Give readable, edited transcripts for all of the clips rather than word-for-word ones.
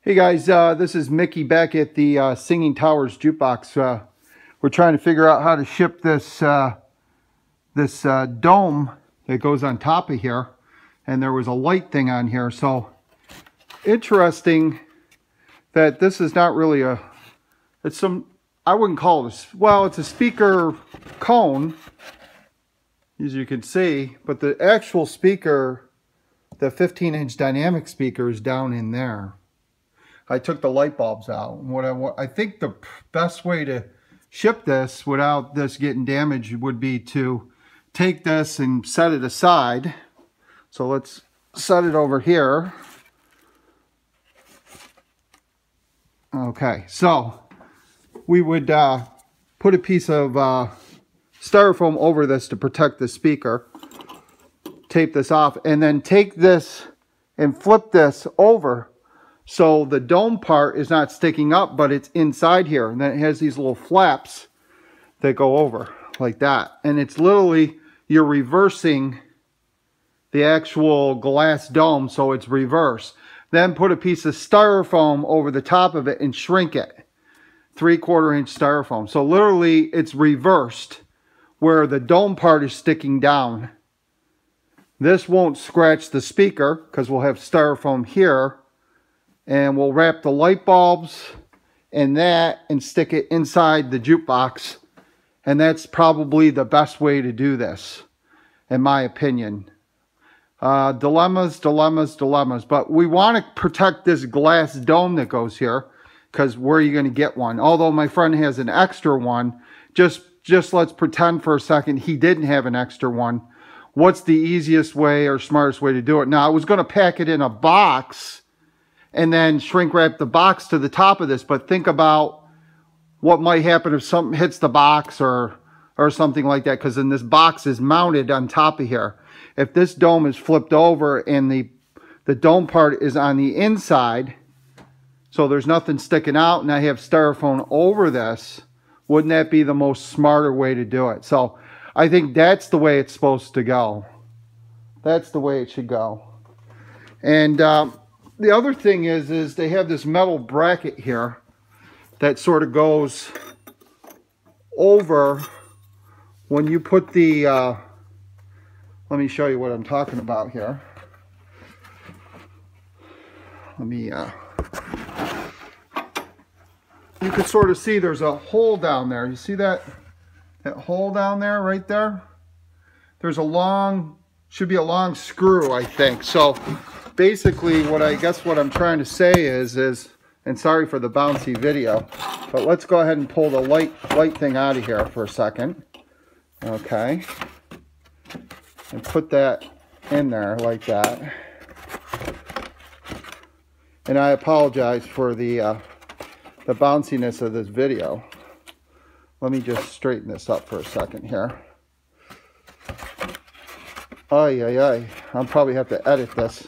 Hey guys, this is Mickey back at the Singing Towers Jukebox. We're trying to figure out how to ship this dome that goes on top of here, and there was a light thing on here. So interesting that this is not really I wouldn't call it it's a speaker cone, as you can see, but the actual speaker, the 15-inch dynamic speaker, is down in there. I took the light bulbs out. And I think the best way to ship this without this getting damaged would be to take this and set it aside. So let's set it over here. Okay, so we would put a piece of styrofoam over this to protect the speaker. Tape this off and then take this and flip this over. So the dome part is not sticking up, but it's inside here. And then it has these little flaps that go over like that. And it's literally, you're reversing the actual glass dome, so it's reverse. Then put a piece of styrofoam over the top of it and shrink it. 3/4 inch styrofoam. So literally it's reversed where the dome part is sticking down. This won't scratch the speaker because we'll have styrofoam here. And we'll wrap the light bulbs in that and stick it inside the jukebox. And that's probably the best way to do this, in my opinion. Dilemmas. But we want to protect this glass dome that goes here, because where are you going to get one? Although my friend has an extra one, just let's pretend for a second he didn't have an extra one. What's the easiest way or smartest way to do it? Now, I was going to pack it in a box and then shrink wrap the box to the top of this. But think about what might happen if something hits the box or something like that, because then this box is mounted on top of here. If this dome is flipped over and the dome part is on the inside, so there's nothing sticking out, and I have styrofoam over this, wouldn't that be the most smarter way to do it? So I think that's the way it's supposed to go. That's the way it should go. And the other thing is they have this metal bracket here that sort of goes over when you put the, let me show you what I'm talking about here. Let me, you can sort of see there's a hole down there. You see that hole down there, right there? There's a long, should be a long screw, I think. So basically what I'm trying to say is, and sorry for the bouncy video, but let's go ahead and pull the light thing out of here for a second. Okay. And put that in there like that. And I apologize for the bounciness of this video. Let me just straighten this up for a second here. I'll probably have to edit this.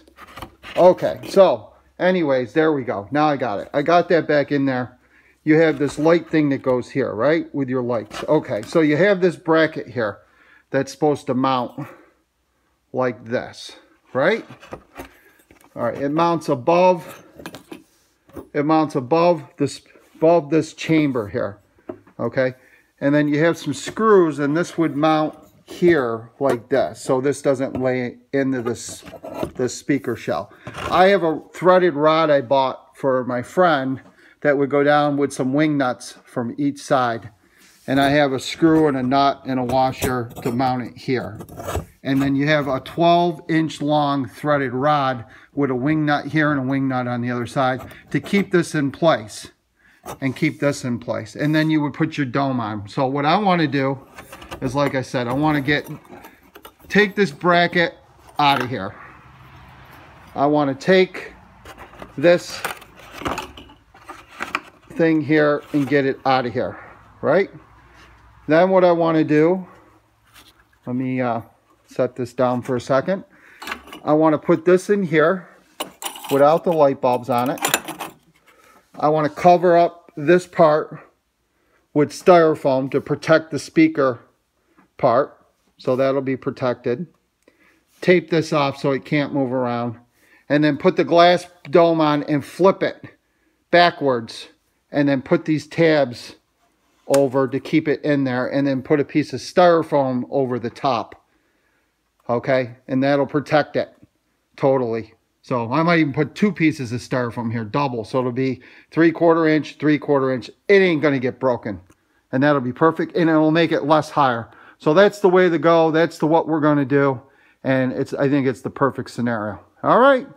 Okay, so anyways, there we go. Now I got it. I got that back in there. You have this light thing that goes here, right? With your lights. Okay, so you have this bracket here that's supposed to mount like this, right? All right, it mounts above this chamber here, okay? And then you have some screws, and this would mount here like this, so this doesn't lay into this speaker shell. I have a threaded rod I bought for my friend that would go down with some wing nuts from each side, and I have a screw and a nut and a washer to mount it here. And then you have a 12-inch long threaded rod with a wing nut here and a wing nut on the other side to keep this in place and keep this in place. And then you would put your dome on. So what I want to do is, like I said, I want to take this bracket out of here. I want to take this thing here and get it out of here, right? Then what I want to do, let me set this down for a second. I want to put this in here without the light bulbs on it. I want to cover up this part with styrofoam to protect the speaker part, so that'll be protected. Tape this off so it can't move around, and then put the glass dome on and flip it backwards, and then put these tabs over to keep it in there, and then put a piece of styrofoam over the top. Okay, and that'll protect it totally. So I might even put 2 pieces of styrofoam here, double, so it'll be 3/4 inch, 3/4 inch. It ain't gonna get broken, and that'll be perfect, and it'll make it less higher. So that's the way to go. That's what we're gonna do, and I think it's the perfect scenario. All right,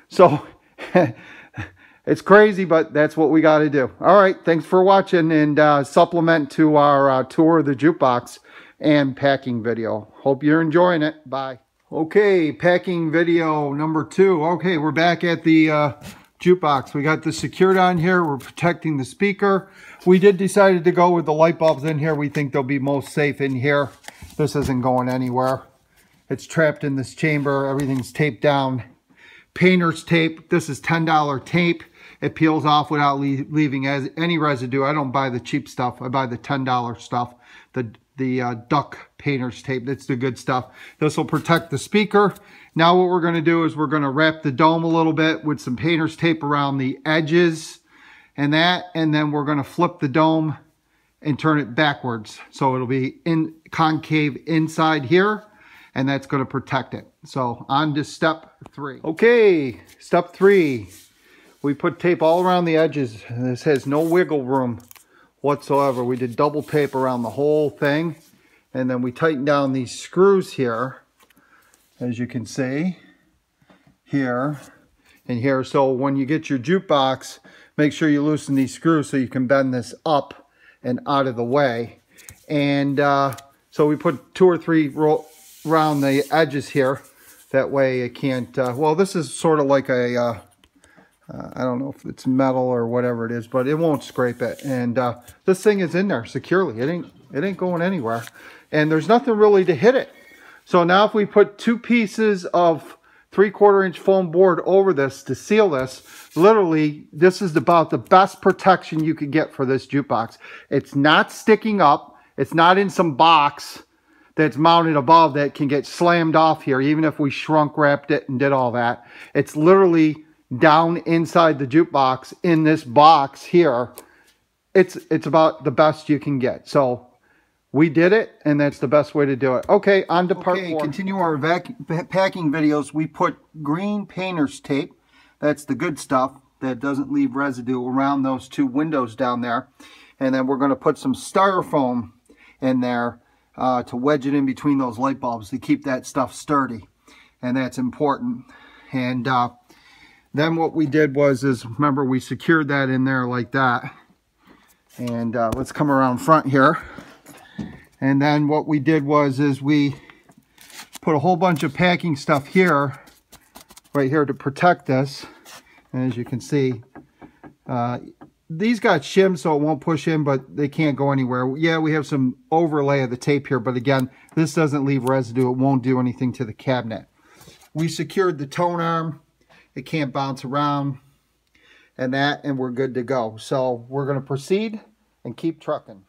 so it's crazy, but that's what we got to do. All right, thanks for watching, and supplement to our tour of the jukebox and packing video. Hope you're enjoying it. Bye. Okay, packing video number 2. Okay, we're back at the jukebox. We got this secured on here. We're protecting the speaker. We did decide to go with the light bulbs in here. We think they'll be most safe in here. This isn't going anywhere. It's trapped in this chamber. Everything's taped down. Painter's tape. This is $10 tape. It peels off without leaving any residue. I don't buy the cheap stuff. I buy the $10 stuff. The duck painter's tape. That's the good stuff. This will protect the speaker. Now what we're going to do is we're going to wrap the dome a little bit with some painter's tape around the edges and then we're going to flip the dome and turn it backwards. So it'll be concave inside here, and that's going to protect it. So on to step 3. Okay, step 3. We put tape all around the edges. This has no wiggle room whatsoever. We did double tape around the whole thing, and then we tighten down these screws here, as you can see, here and here. So when you get your jukebox, make sure you loosen these screws so you can bend this up and out of the way. And so we put 2 or 3 around the edges here. That way it can't, well, this is sort of like a, I don't know if it's metal or whatever it is, but it won't scrape it. And this thing is in there securely. It ain't going anywhere. And there's nothing really to hit it. So now if we put 2 pieces of 3/4 inch foam board over this to seal this, literally this is about the best protection you could get for this jukebox. It's not sticking up. It's not in some box that's mounted above that can get slammed off here, even if we shrunk wrapped it and did all that. It's literally down inside the jukebox in this box here. It's about the best you can get. So we did it, and that's the best way to do it. Okay, on to part 4. Continue our packing videos. We put green painter's tape. That's the good stuff that doesn't leave residue around those 2 windows down there. And then we're going to put some styrofoam in there to wedge it in between those light bulbs to keep that stuff sturdy. And that's important. And then what we did was, remember, we secured that in there like that. And let's come around front here. And then what we did was we put a whole bunch of packing stuff here, right here, to protect this. And as you can see, these got shims so it won't push in, but they can't go anywhere. Yeah, we have some overlay of the tape here, but again, this doesn't leave residue. It won't do anything to the cabinet. We secured the tone arm. It can't bounce around and we're good to go. So we're going to proceed and keep trucking.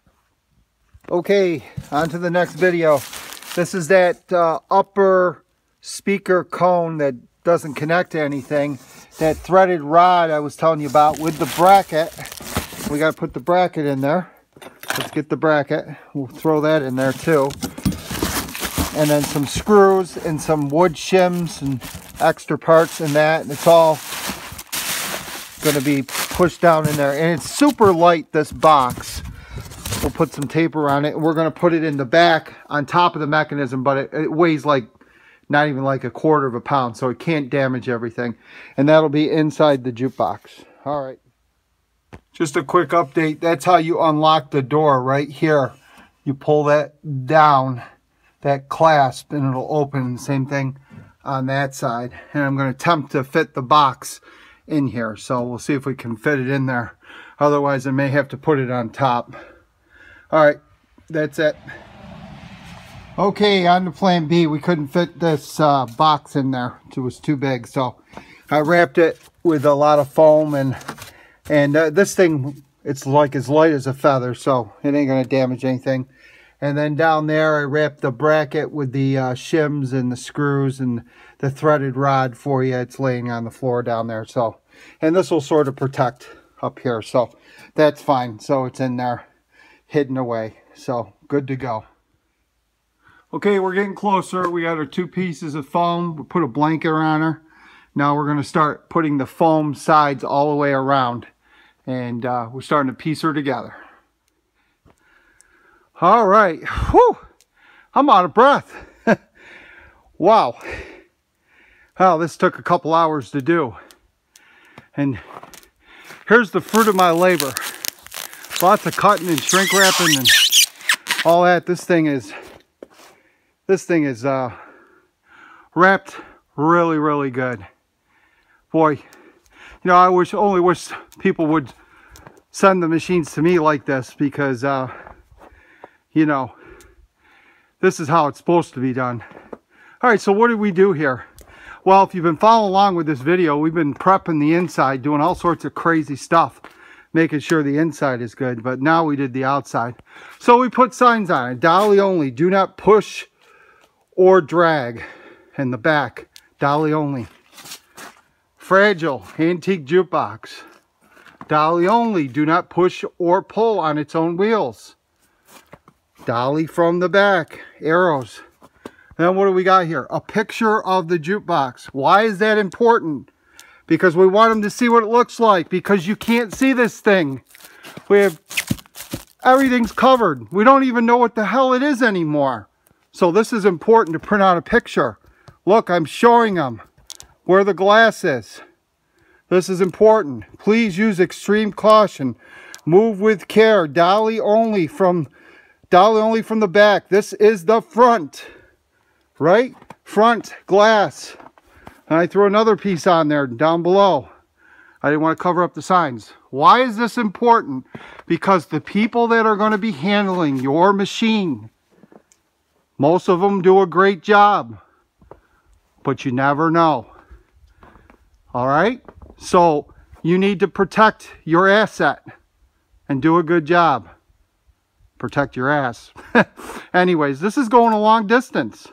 Okay, on to the next video. This is that upper speaker cone that doesn't connect to anything. That threaded rod I was telling you about with the bracket. We got to put the bracket in there. Let's get the bracket. We'll throw that in there too. And then some screws and some wood shims and extra parts in that. And it's all going to be pushed down in there. And it's super light, this box. We'll put some tape around it. We're going to put it in the back on top of the mechanism, but it weighs like not even like 1/4 pound, so it can't damage everything. And that'll be inside the jukebox. All right. Just a quick update. That's how you unlock the door right here. You pull that down, that clasp, and it'll open. The same thing on that side. And I'm going to attempt to fit the box in here. So we'll see if we can fit it in there. Otherwise, I may have to put it on top. All right, that's it. Okay, on to plan B. We couldn't fit this box in there. It was too big, so I wrapped it with a lot of foam, and this thing, it's like as light as a feather, so it ain't gonna damage anything. And then down there, I wrapped the bracket with the shims and the screws and the threaded rod for you. It's laying on the floor down there, so, and this will sort of protect up here. So that's fine. So it's in there, hidden away. So good to go. Okay, we're getting closer. We got our 2 pieces of foam. We put a blanket around her. Now we're going to start putting the foam sides all the way around. And we're starting to piece her together. All right. Whew. I'm out of breath. Wow. Well, this took a couple hours to do. And here's the fruit of my labor. Lots of cutting and shrink wrapping and all that. This thing is wrapped really, really good. Boy, you know, I only wish people would send the machines to me like this, because you know, this is how it's supposed to be done. All right, so what did we do here? Well, if you've been following along with this video, we've been prepping the inside, doing all sorts of crazy stuff, making sure the inside is good, but now we did the outside. So we put signs on it: dolly only, do not push or drag. In the back, dolly only. Fragile, antique jukebox. Dolly only, do not push or pull on its own wheels. Dolly from the back, arrows. Then what do we got here? A picture of the jukebox. Why is that important? Because we want them to see what it looks like, because you can't see this thing. Everything's covered. We don't even know what the hell it is anymore. So this is important to print out a picture. Look, I'm showing them where the glass is. This is important. Please use extreme caution. Move with care. Dolly only from the back. This is the front. Right? Front glass. And I threw another piece on there down below. I didn't want to cover up the signs. Why is this important? Because the people that are going to be handling your machine, most of them do a great job, but you never know. All right? So you need to protect your asset and do a good job. Protect your ass. Anyways, this is going a long distance.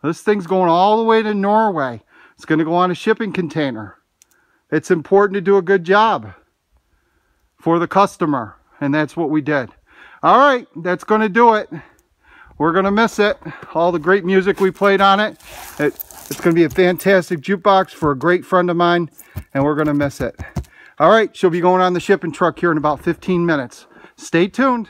This thing's going all the way to Norway. It's going to go on a shipping container. It's important to do a good job for the customer, and that's what we did. All right, that's going to do it. We're going to miss it. All the great music we played on it. It's going to be a fantastic jukebox for a great friend of mine, and we're going to miss it. All right, she'll be going on the shipping truck here in about 15 minutes. Stay tuned.